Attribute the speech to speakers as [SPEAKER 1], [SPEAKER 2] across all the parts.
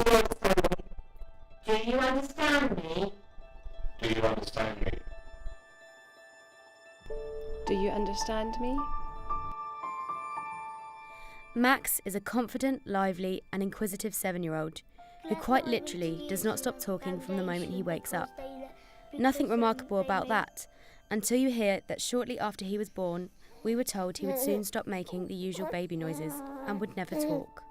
[SPEAKER 1] Do you understand me?
[SPEAKER 2] Do you understand me?
[SPEAKER 3] Do you understand me?
[SPEAKER 4] Max is a confident, lively and inquisitive 7-year-old who quite literally does not stop talking from the moment he wakes up. Nothing remarkable about that, until you hear that shortly after he was born, we were told he would soon stop making the usual baby noises and would never talk.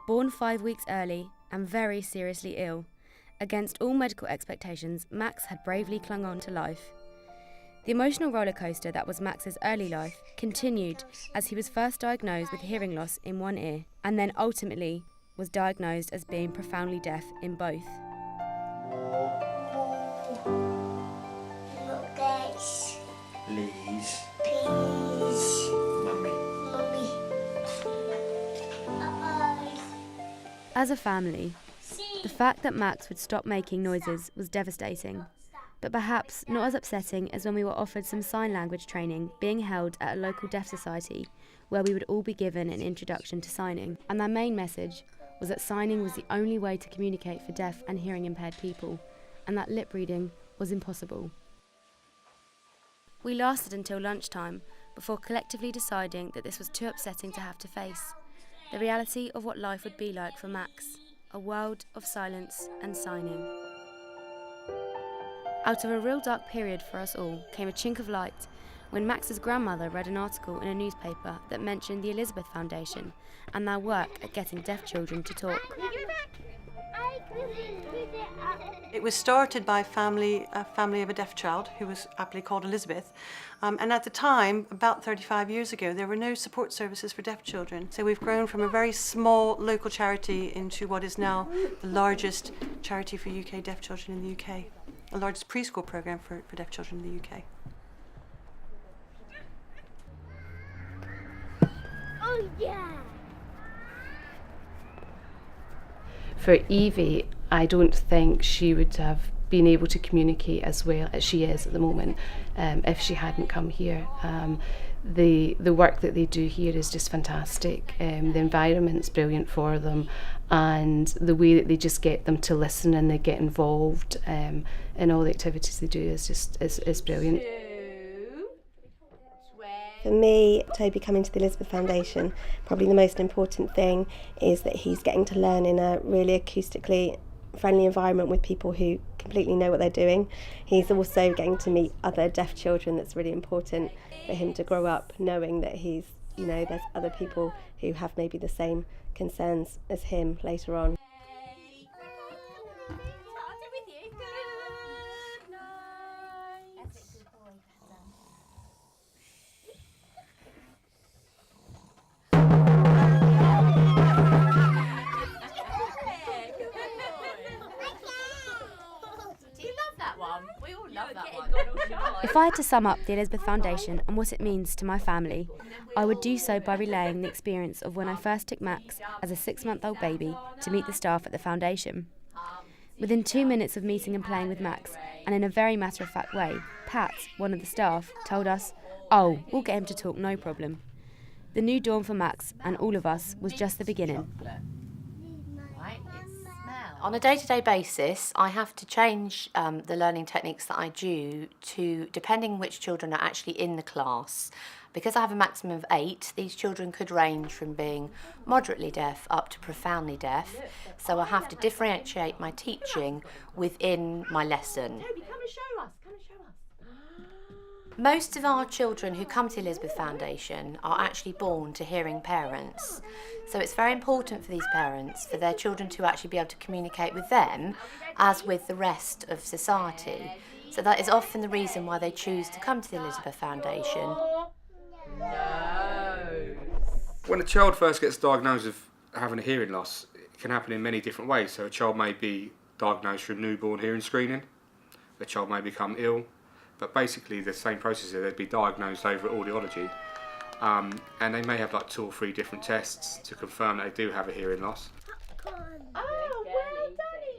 [SPEAKER 4] Born 5 weeks early and very seriously ill, against all medical expectations, Max had bravely clung on to life. The emotional rollercoaster that was Max's early life continued as he was first diagnosed with hearing loss in one ear and then ultimately was diagnosed as being profoundly deaf in both.
[SPEAKER 1] Look, guys.
[SPEAKER 2] Please.
[SPEAKER 1] Please.
[SPEAKER 2] Mummy.
[SPEAKER 1] Mummy.
[SPEAKER 4] As a family, the fact that Max would stop making noises was devastating, but perhaps not as upsetting as when we were offered some sign language training being held at a local deaf society where we would all be given an introduction to signing. And their main message was that signing was the only way to communicate for deaf and hearing impaired people, and that lip reading was impossible. We lasted until lunchtime before collectively deciding that this was too upsetting to have to face. The reality of what life would be like for Max, a world of silence and signing. Out of a real dark period for us all came a chink of light when Max's grandmother read an article in a newspaper that mentioned the Elizabeth Foundation and their work at getting deaf children to talk.
[SPEAKER 5] It was started by a family of a deaf child who was aptly called Elizabeth. And at the time, about 35 years ago, there were no support services for deaf children. So we've grown from a very small local charity into what is now the largest charity for UK deaf children in the UK, the largest preschool programme for deaf children in the UK.
[SPEAKER 1] Oh, yeah.
[SPEAKER 3] For Evie, I don't think she would have been able to communicate as well as she is at the moment if she hadn't come here. The work that they do here is just fantastic. The environment's brilliant for them, and the way that they just get them to listen and they get involved in all the activities they do is brilliant.
[SPEAKER 6] For me, Toby coming to the Elizabeth Foundation, probably the most important thing is that he's getting to learn in a really acoustically friendly environment with people who completely know what they're doing. He's also getting to meet other deaf children. That's really important for him to grow up knowing that he's, there's other people who have maybe the same concerns as him later on.
[SPEAKER 4] If I had to sum up the Elizabeth Foundation and what it means to my family, I would do so by relaying the experience of when I first took Max as a 6-month-old baby to meet the staff at the foundation. Within 2 minutes of meeting and playing with Max, and in a very matter-of-fact way, Pat, one of the staff, told us, "Oh, we'll get him to talk, no problem." The new dawn for Max and all of us was just the beginning.
[SPEAKER 7] On a day-to-day basis, I have to change the learning techniques that I do to depending which children are actually in the class. Because I have a maximum of 8, these children could range from being moderately deaf up to profoundly deaf, so I have to differentiate my teaching within my lesson. Most of our children who come to Elizabeth Foundation are actually born to hearing parents. So it's very important for these parents, for their children to actually be able to communicate with them as with the rest of society. So that is often the reason why they choose to come to the Elizabeth Foundation.
[SPEAKER 2] When a child first gets diagnosed with having a hearing loss, it can happen in many different ways. So a child may be diagnosed through newborn hearing screening, the child may become ill, but basically the same process, they'd be diagnosed over audiology, and they may have like 2 or 3 different tests to confirm that they do have a hearing loss.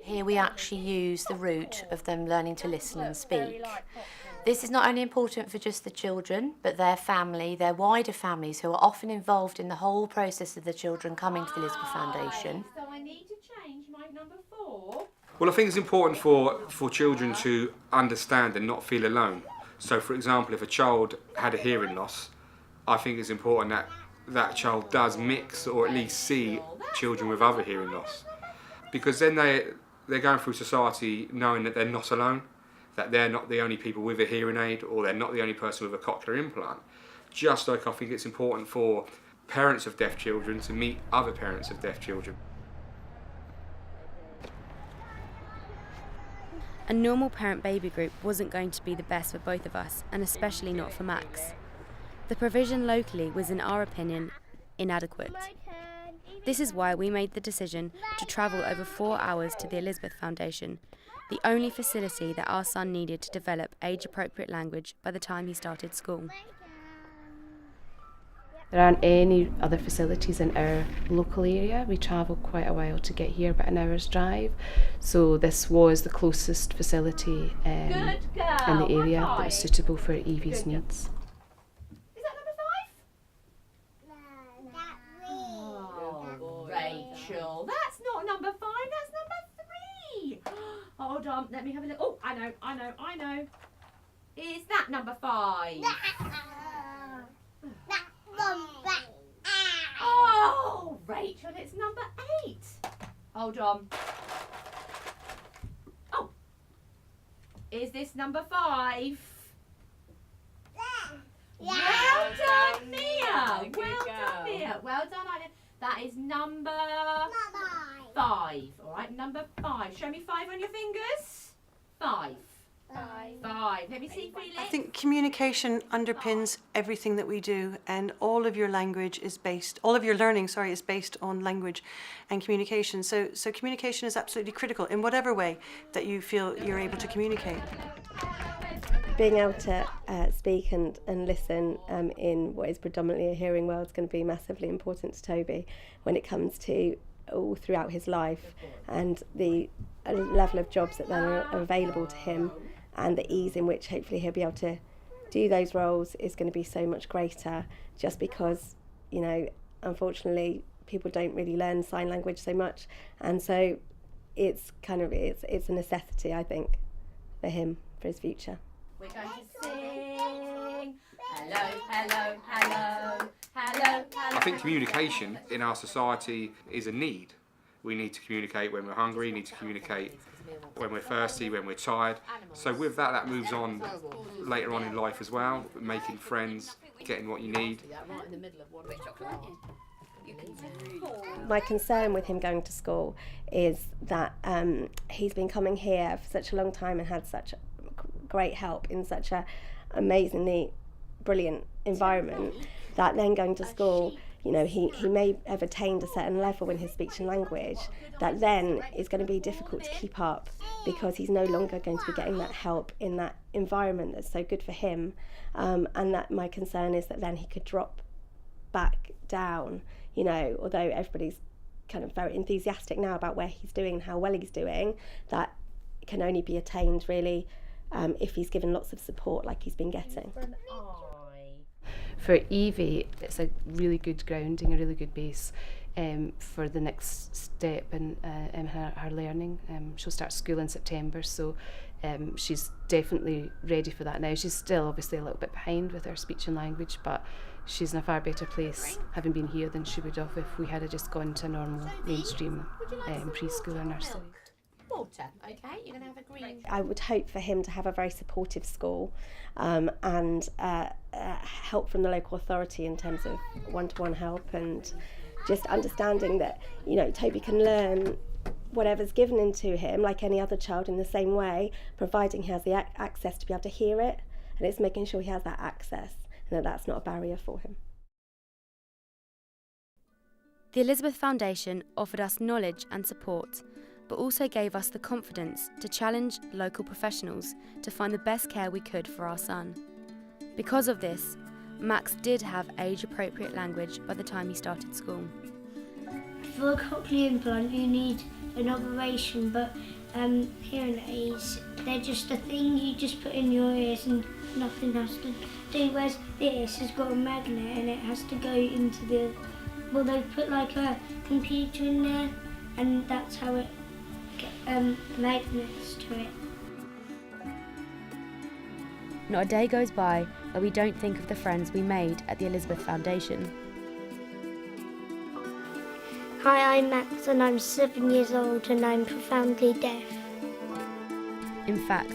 [SPEAKER 7] Here we actually use the route of them learning to listen and speak. This is not only important for just the children, but their family, their wider families who are often involved in the whole process of the children coming to the Elizabeth Foundation.
[SPEAKER 1] So I need to change my
[SPEAKER 8] number 4?
[SPEAKER 2] Well, I think it's important for children to understand and not feel alone. So, for example, if a child had a hearing loss, I think it's important that that child does mix or at least see children with other hearing loss. Because then they're going through society knowing that they're not alone, that they're not the only people with a hearing aid, or they're not the only person with a cochlear implant. Just like I think it's important for parents of deaf children to meet other parents of deaf children.
[SPEAKER 4] A normal parent-baby group wasn't going to be the best for both of us, and especially not for Max. The provision locally was, in our opinion, inadequate. This is why we made the decision to travel over 4 hours to the Elizabeth Foundation, the only facility that our son needed to develop age-appropriate language by the time he started school.
[SPEAKER 3] There aren't any other facilities in our local area. We travelled quite a while to get here, about an hour's drive. So this was the closest facility in the area that was suitable for Evie's needs.
[SPEAKER 8] Is that number 5? Oh, Rachel, that's not number 5, that's number 3. Hold on, let me have a look. Oh, I know. Is that number 5? Oh, Rachel, it's number 8. Hold on. Oh, is this number 5? Well done, Mia. Well done, Ida. That is number 5. All right, number 5. Show me 5 on your fingers. 5. 5. Let me see, Felix.
[SPEAKER 5] I think communication underpins everything that we do, and all of your learning, is based on language and communication. So communication is absolutely critical in whatever way that you feel you're able to communicate.
[SPEAKER 6] Being able to speak and listen in what is predominantly a hearing world is going to be massively important to Toby when it comes to all throughout his life, and the level of jobs that then are available to him, and the ease in which hopefully he'll be able to do those roles is going to be so much greater, just because, you know, unfortunately people don't really learn sign language so much, and so it's a necessity, I think, for him, for his future.
[SPEAKER 8] We're going to sing. Hello, hello, hello, hello, hello.
[SPEAKER 2] I think communication in our society is a need. We need to communicate when we're hungry, need to communicate when we're thirsty, when we're tired. So with that moves on later on in life as well, making friends, getting what you need.
[SPEAKER 6] My concern with him going to school is that he's been coming here for such a long time and had such great help in such a amazingly brilliant environment, that then going to school, you know, he may have attained a certain level in his speech and language that then is going to be difficult to keep up, because he's no longer going to be getting that help in that environment that's so good for him, and that my concern is that then he could drop back down, you know, although everybody's kind of very enthusiastic now about where he's doing and how well he's doing, that can only be attained really if he's given lots of support like he's been getting.
[SPEAKER 3] For Evie, it's a really good grounding, a really good base for the next step in her learning. She'll start school in September, so she's definitely ready for that now. She's still obviously a little bit behind with her speech and language, but she's in a far better place having been here than she would have if we had just gone to a normal mainstream preschool or nursery.
[SPEAKER 8] Water, okay? You're going to have a green.
[SPEAKER 6] I would hope for him to have a very supportive school and help from the local authority in terms of one-to-one help, and just understanding that, you know, Toby can learn whatever's given into him like any other child in the same way, providing he has the access to be able to hear it, and it's making sure he has that access and that that's not a barrier for him.
[SPEAKER 4] The Elizabeth Foundation offered us knowledge and support, but also gave us the confidence to challenge local professionals to find the best care we could for our son. Because of this, Max did have age-appropriate language by the time he started school.
[SPEAKER 1] For a cochlear implant you need an operation, but hearing aids, they're just a thing you just put in your ears and nothing has to do, whereas this has got a magnet and it has to go into the, well, they put like a computer in there, and that's how it magnets to it.
[SPEAKER 4] Not a day goes by where we don't think of the friends we made at the Elizabeth Foundation.
[SPEAKER 1] Hi, I'm Max and I'm 7 years old and I'm profoundly deaf.
[SPEAKER 4] In fact,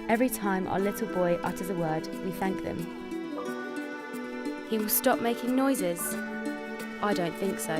[SPEAKER 4] every time our little boy utters a word, we thank them. He will stop making noises? I don't think so.